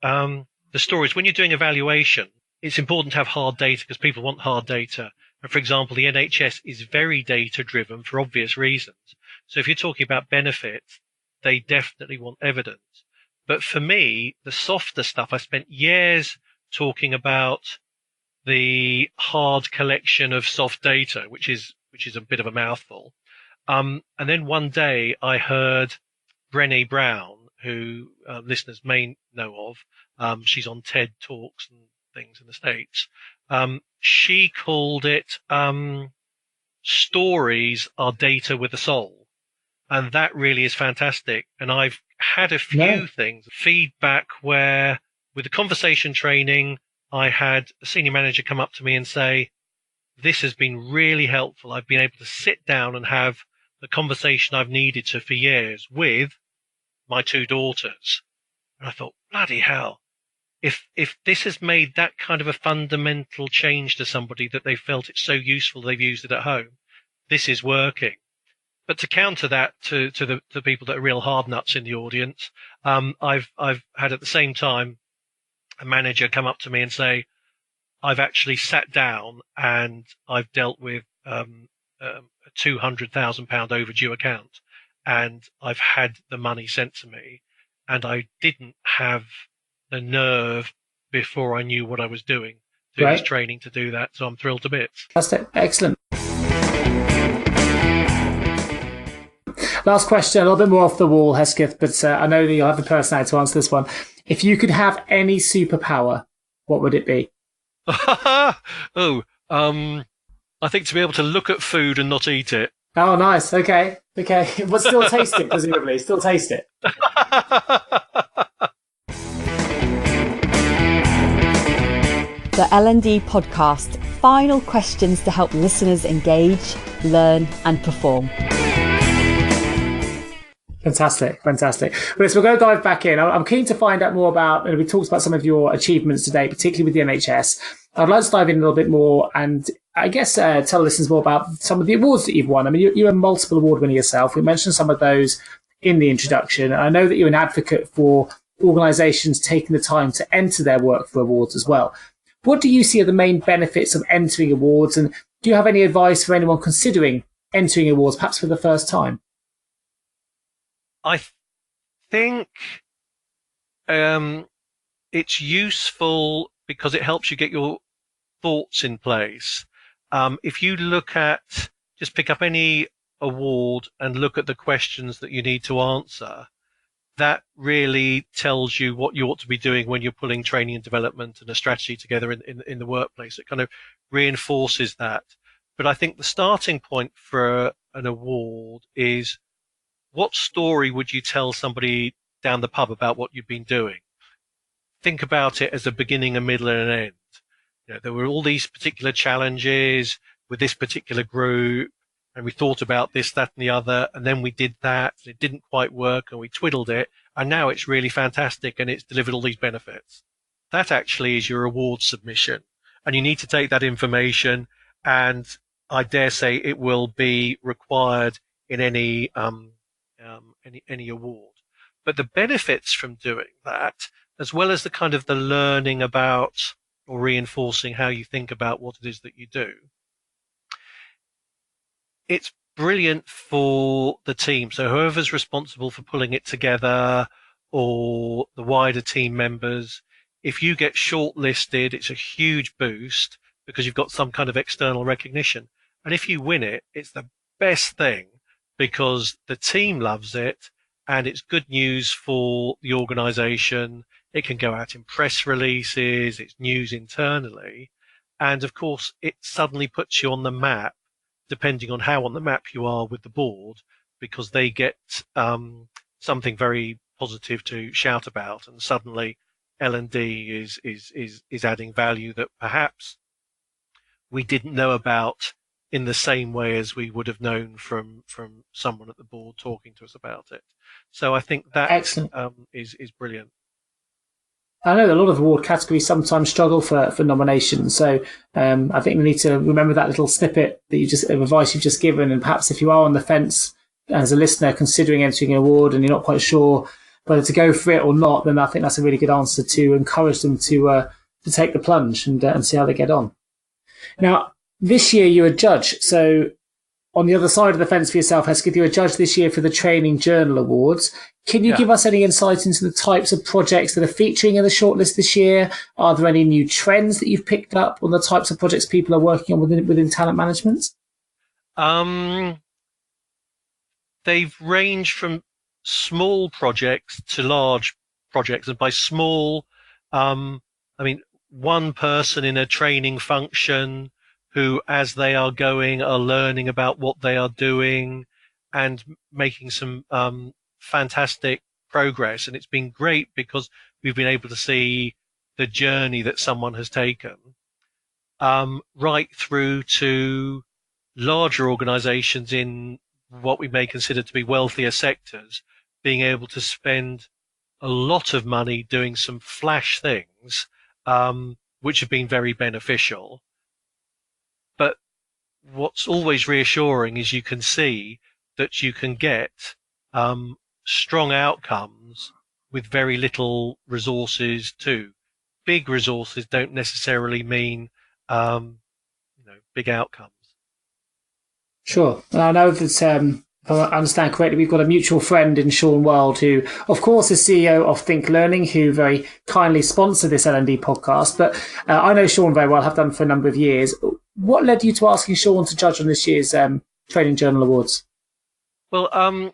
the stories. When you're doing evaluation, it's important to have hard data because people want hard data. And for example, the NHS is very data driven for obvious reasons. So if you're talking about benefits, they definitely want evidence. But for me, the softer stuff, I spent years talking about the hard collection of soft data, which is a bit of a mouthful. And then one day I heard Brené Brown, who listeners may know of. She's on TED Talks and things in the States. She called it stories are data with a soul. And that really is fantastic. And I've had a few things, feedback where with the conversation training, I had a senior manager come up to me and say, this has been really helpful. I've been able to sit down and have the conversation I've needed to for years with my 2 daughters. And I thought, bloody hell, if this has made that kind of a fundamental change to somebody that they felt it's so useful they've used it at home, this is working. But to counter that to the people that are real hard nuts in the audience, I've had at the same time a manager come up to me and say, I've actually sat down and I've dealt with a £200,000 overdue account, and I've had the money sent to me, and I didn't have the nerve before I knew what I was doing to this training to do that. So I'm thrilled to bits. That's excellent. Last question, a little bit more off the wall, Hesketh, but I know that you'll have the personality to answer this one. If you could have any superpower, what would it be? I think to be able to look at food and not eat it. Oh, nice. Okay. But still taste it, presumably. Still taste it. The L&D Podcast. Final questions to help listeners engage, learn and perform. Fantastic. Well, so we're going to dive back in. I'm keen to find out more about, we talked about some of your achievements today, particularly with the NHS. I'd like to dive in a little bit more and I guess tell listeners more about some of the awards that you've won. I mean, you're a multiple award winner yourself. We mentioned some of those in the introduction. I know that you're an advocate for organisations taking the time to enter their work for awards as well. What do you see are the main benefits of entering awards? And do you have any advice for anyone considering entering awards, perhaps for the first time? I think it's useful because it helps you get your thoughts in place. If you just pick up any award and look at the questions that you need to answer, that really tells you what you ought to be doing when you're pulling training and development and a strategy together in the workplace. It kind of reinforces that. But I think the starting point for an award is, what story would you tell somebody down the pub about what you've been doing? Think about it as a beginning, a middle, and an end. You know, there were all these particular challenges with this particular group, and we thought about this, that, and the other, and then we did that, and it didn't quite work, and we twiddled it, and now it's really fantastic, and it's delivered all these benefits. That actually is your award submission, and you need to take that information, and I dare say it will be required in any award. But the benefits from doing that, as well as the kind of the learning about or reinforcing how you think about what it is that you do, it's brilliant for the team. So whoever's responsible for pulling it together or the wider team members, if you get shortlisted, it's a huge boost because you've got some kind of external recognition. And if you win it, it's the best thing because the team loves it and it's good news for the organization. It can go out in press releases, it's news internally. And of course, it suddenly puts you on the map, depending on how on the map you are with the board, because they get something very positive to shout about. And suddenly L&D is adding value that perhaps we didn't know about in the same way as we would have known from someone at the board talking to us about it. So I think that is brilliant. I know that a lot of award categories sometimes struggle for nominations. So I think we need to remember that little snippet of advice you've just given. And perhaps if you are on the fence as a listener considering entering an award and you're not quite sure whether to go for it or not, then I think that's a really good answer to encourage them to take the plunge and see how they get on. Now, this year you're a judge, so on the other side of the fence for yourself, Hesketh, you're a judge this year for the Training Journal Awards. Can you give us any insight into the types of projects that are featuring in the shortlist this year? Are there any new trends that you've picked up on the types of projects people are working on within talent management? They've ranged from small projects to large projects. And by small, I mean, one person in a training function who, as they are going, are learning about what they are doing and making some fantastic progress. And it's been great because we've been able to see the journey that someone has taken, right through to larger organizations in what we may consider to be wealthier sectors, being able to spend a lot of money doing some flash things, which have been very beneficial. But what's always reassuring is you can see that you can get strong outcomes with very little resources too. Big resources don't necessarily mean big outcomes. Sure. And I know that, if I understand correctly, we've got a mutual friend in Sean Wild, who, of course, is CEO of Think Learning, who very kindly sponsored this L&D podcast. But I know Sean very well, have done for a number of years. What led you to asking Sean to judge on this year's Training Journal Awards? Well,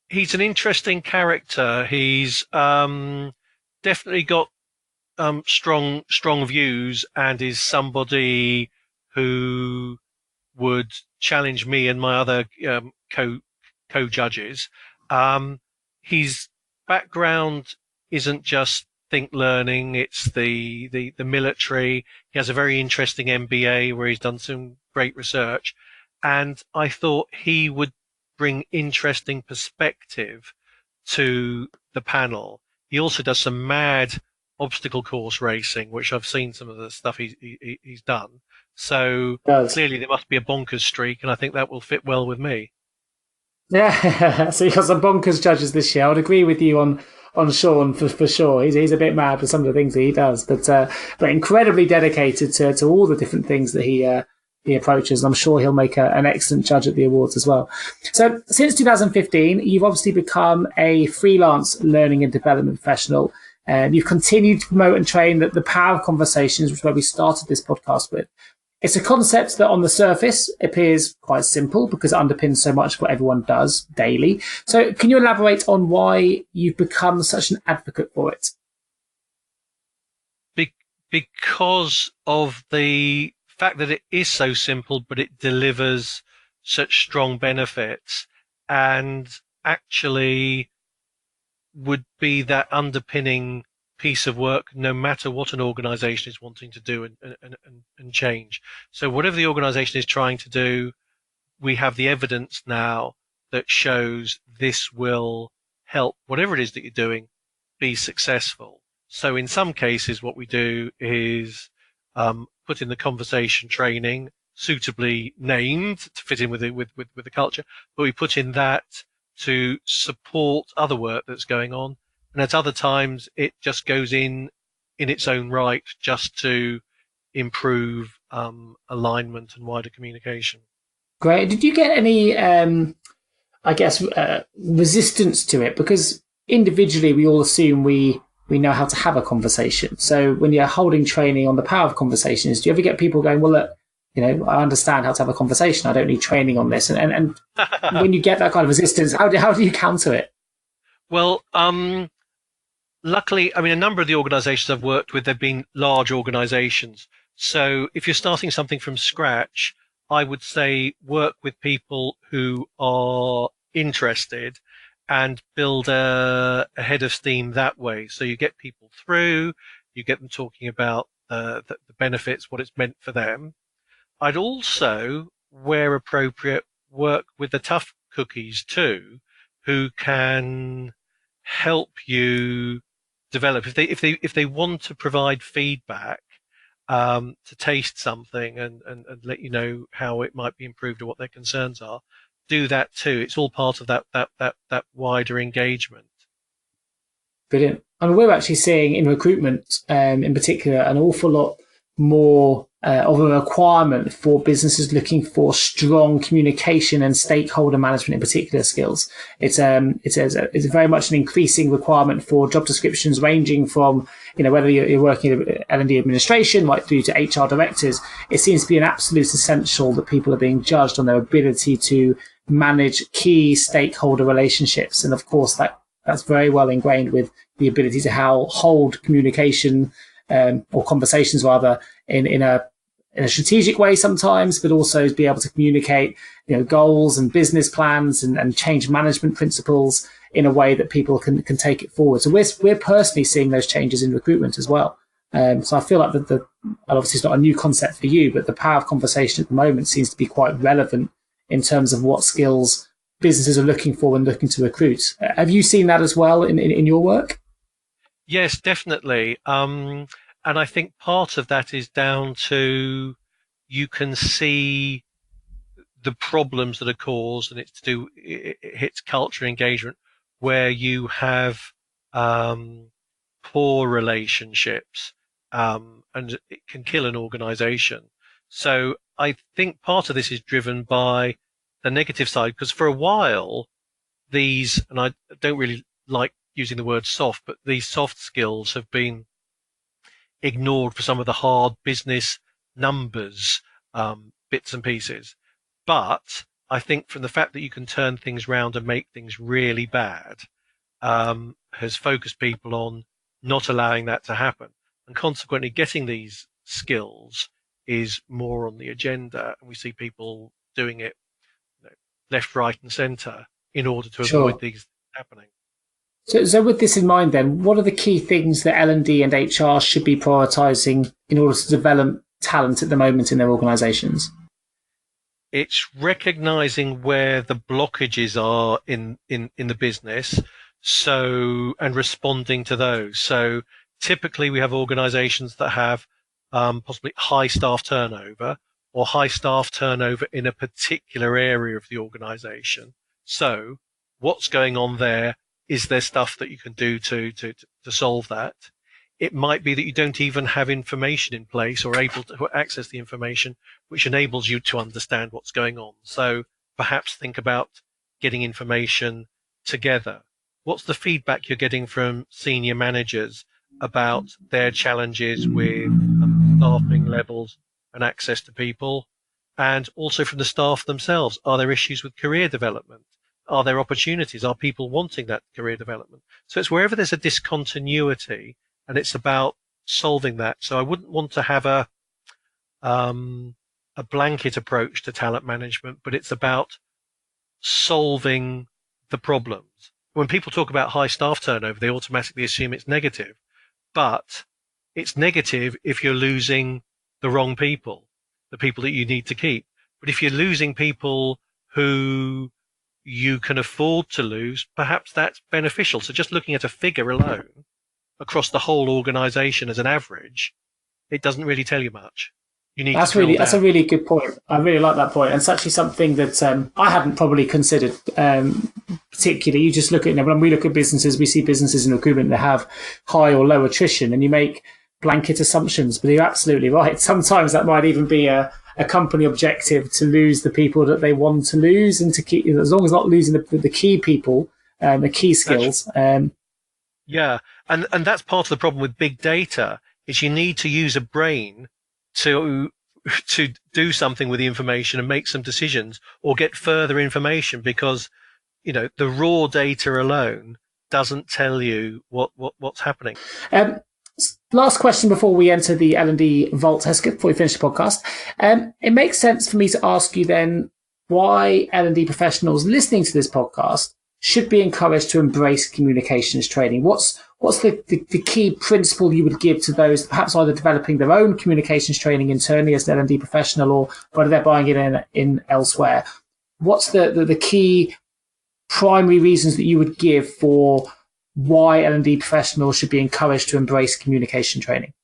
he's an interesting character. He's definitely got strong views, and is somebody who would challenge me and my other co-judges. His background isn't just Think Learning, it's the military. He has a very interesting MBA where he's done some great research, and I thought he would bring interesting perspective to the panel. He also does some mad obstacle course racing, which I've seen some of the stuff he's done. So clearly there must be a bonkers streak, and I think that will fit well with me. Yeah, so you've got some bonkers judges this year. I would agree with you on Sean for sure. He's a bit mad for some of the things that he does, but incredibly dedicated to all the different things that he approaches. I'm sure he'll make an excellent judge at the awards as well. So since 2015, you've obviously become a freelance learning and development professional. And you've continued to promote and train the power of conversations, which is where we started this podcast with. It's a concept that on the surface appears quite simple because it underpins so much of what everyone does daily. So can you elaborate on why you've become such an advocate for it? Because of the fact that it is so simple, but it delivers such strong benefits, and actually would be that underpinning piece of work no matter what an organization is wanting to do and change. So whatever the organization is trying to do, we have the evidence now that shows this will help whatever it is that you're doing be successful. So in some cases, what we do is put in the conversation training, suitably named to fit in with the culture, but we put in that to support other work that's going on. And at other times, it just goes in its own right, just to improve alignment and wider communication. Great. Did you get any, resistance to it? Because individually, we all assume we know how to have a conversation. So when you're holding training on the power of conversations, do you ever get people going, well, look, I understand how to have a conversation. I don't need training on this. And when you get that kind of resistance, how do you counter it? Well, luckily, a number of the organizations I've worked with, they've been large organizations. So if you're starting something from scratch, I would say work with people who are interested and build a head of steam that way. So you get people through, you get them talking about the benefits, what it's meant for them. I'd also, where appropriate, work with the tough cookies too, who can help you develop. If they want to provide feedback, to taste something and let you know how it might be improved or what their concerns are, do that too. It's all part of that wider engagement. Brilliant. And we're actually seeing in recruitment, in particular, an awful lot more of a requirement for businesses looking for strong communication and stakeholder management, in particular, skills. It's very much an increasing requirement for job descriptions, ranging from, whether you're working in L&D administration right through to HR directors. It seems to be an absolute essential that people are being judged on their ability to manage key stakeholder relationships, and of course that's very well ingrained with the ability to hold communication or conversations rather in a strategic way sometimes, but also be able to communicate goals and business plans and change management principles in a way that people can take it forward. So we're personally seeing those changes in recruitment as well. So I feel like obviously it's not a new concept for you, but the power of conversation at the moment seems to be quite relevant in terms of what skills businesses are looking for when looking to recruit. Have you seen that as well in your work? Yes, definitely. And I think part of that is down to you can see the problems that are caused, and it hits culture engagement where you have poor relationships, and it can kill an organization. So I think part of this is driven by the negative side, because for a while these, and I don't really like using the word soft, but these soft skills have been ignored for some of the hard business numbers, bits and pieces. But I think from the fact that you can turn things around and make things really bad, has focused people on not allowing that to happen. And consequently, getting these skills is more on the agenda. And we see people doing it left, right and centre in order to avoid these happening. So with this in mind then, what are the key things that L&D and HR should be prioritising in order to develop talent at the moment in their organisations? It's recognising where the blockages are in the business, and responding to those. So typically we have organisations that have possibly high staff turnover, or high staff turnover in a particular area of the organisation. So what's going on there? Is there stuff that you can do to solve that? It might be that you don't even have information in place or able to access the information which enables you to understand what's going on. So perhaps think about getting information together. What's the feedback you're getting from senior managers about their challenges with staffing levels and access to people? And also from the staff themselves, are there issues with career development? Are there opportunities? Are people wanting that career development? So it's wherever there's a discontinuity, and it's about solving that. So I wouldn't want to have a blanket approach to talent management, but it's about solving the problems. When people talk about high staff turnover, they automatically assume it's negative, but it's negative if you're losing the wrong people, the people that you need to keep. But if you're losing people who you can afford to lose, perhaps that's beneficial. So just looking at a figure alone across the whole organization as an average, it doesn't really tell you much. You need that's a really good point. I really like that point. And it's actually something that I hadn't probably considered particularly. You just look at, when we look at businesses, we see businesses in recruitment that have high or low attrition, and you make blanket assumptions, but you're absolutely right. Sometimes that might even be a company objective to lose the people that they want to lose, and to keep, as long as not losing the key people, the key skills. Yeah, and that's part of the problem with big data, is you need to use a brain to do something with the information and make some decisions or get further information, because the raw data alone doesn't tell you what's happening. Last question before we enter the L&D Vault, Hesketh, before we finish the podcast. It makes sense for me to ask you then why L&D professionals listening to this podcast should be encouraged to embrace communications training. What's the key principle you would give to those perhaps either developing their own communications training internally as an L&D professional, or whether they're buying it in elsewhere? What's the key primary reasons that you would give for why L&D professionals should be encouraged to embrace communication training?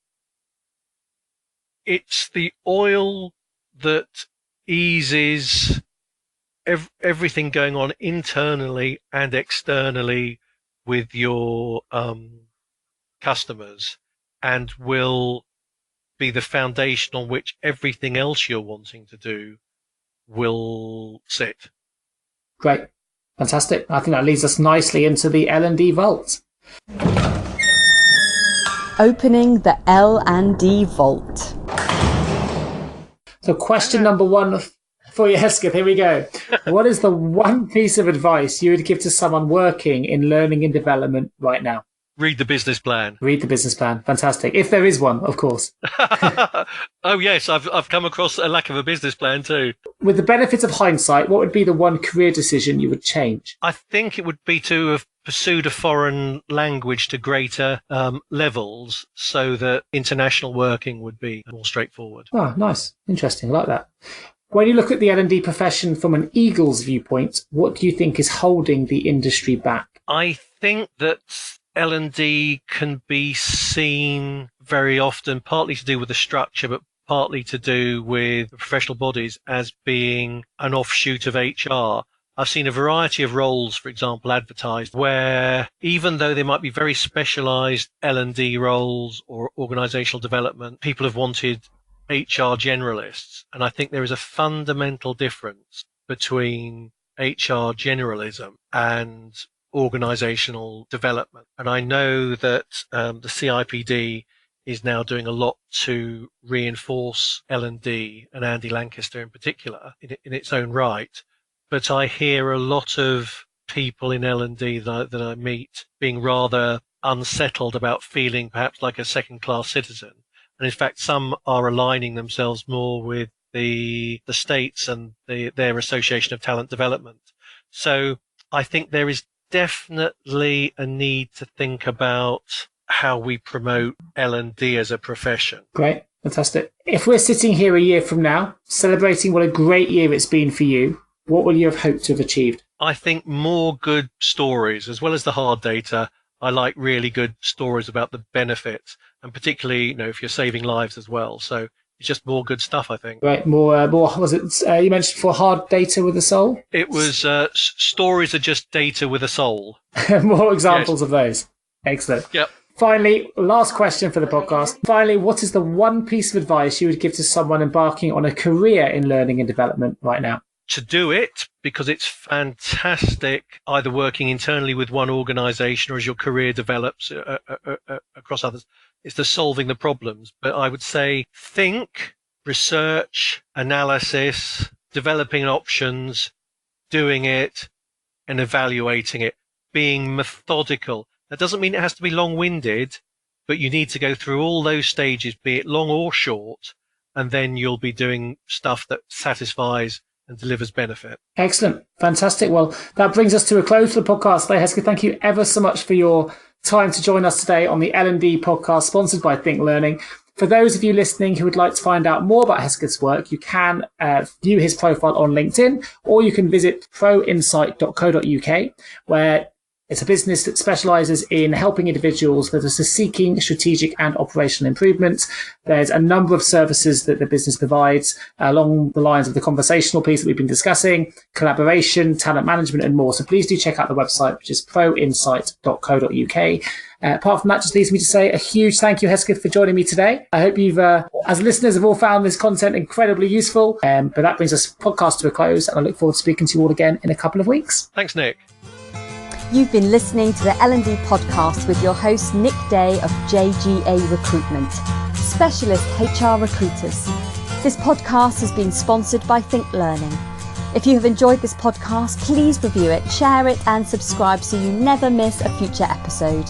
It's the oil that eases everything going on internally and externally with your customers and will be the foundation on which everything else you're wanting to do will sit. Great. Fantastic. I think that leads us nicely into the L&D Vault. Opening the L&D Vault. So question number one for you, Hesketh. Here we go. What is the one piece of advice you would give to someone working in learning and development right now? Read the business plan. Read the business plan. Fantastic. If there is one, of course. Oh, yes. I've come across a lack of a business plan too. With the benefits of hindsight, what would be the one career decision you would change? I think it would be to have pursued a foreign language to greater levels so that international working would be more straightforward. Oh, nice. Interesting. I like that. When you look at the L&D profession from an Eagles viewpoint, what do you think is holding the industry back? I think that L&D can be seen very often, partly to do with the structure, but partly to do with professional bodies as being an offshoot of HR. I've seen a variety of roles, for example, advertised where even though they might be very specialized L&D roles or organizational development, people have wanted HR generalists. And I think there is a fundamental difference between HR generalism and organizational development. And I know that the CIPD is now doing a lot to reinforce L&D and Andy Lancaster in particular in its own right. But I hear a lot of people in L&D that I meet being rather unsettled about feeling perhaps like a second-class citizen. And in fact, some are aligning themselves more with the states and their Association of Talent Development. So I think there is definitely a need to think about how we promote L&D as a profession. Great. Fantastic. If we're sitting here a year from now, celebrating what a great year it's been for you, what would you have hoped to have achieved? I think more good stories, as well as the hard data. I like really good stories about the benefits, and particularly, if you're saving lives as well. So it's just more good stuff, I think. Right. More. Was it? You mentioned for hard data with a soul. It was stories are just data with a soul. More examples of those. Excellent. Yep. Finally, last question for the podcast. Finally, what is the one piece of advice you would give to someone embarking on a career in learning and development right now? To do it, because it's fantastic, either working internally with one organization or as your career develops across others, is the solving the problems. But I would say think, research, analysis, developing options, doing it and evaluating it, being methodical. That doesn't mean it has to be long-winded, but you need to go through all those stages, be it long or short, and then you'll be doing stuff that satisfies and delivers benefit. Excellent. Fantastic. Well, that brings us to a close to the podcast today. Hesketh, thank you ever so much for your time to join us today on the L&D podcast, sponsored by Think Learning. For those of you listening who would like to find out more about Hesketh's work, you can view his profile on LinkedIn, or you can visit proinsight.co.uk, where it's a business that specialises in helping individuals that are seeking strategic and operational improvements. There's a number of services that the business provides along the lines of the conversational piece that we've been discussing, collaboration, talent management, and more. So please do check out the website, which is proinsight.co.uk. Apart from that, just leaves me to say a huge thank you, Hesketh, for joining me today. I hope you've, as listeners, have all found this content incredibly useful. But that brings this podcast to a close, and I look forward to speaking to you all again in a couple of weeks. Thanks, Nick. You've been listening to the L&D podcast with your host, Nick Day of JGA Recruitment, specialist HR recruiters. This podcast has been sponsored by Think Learning. If you have enjoyed this podcast, please review it, share it, and subscribe so you never miss a future episode.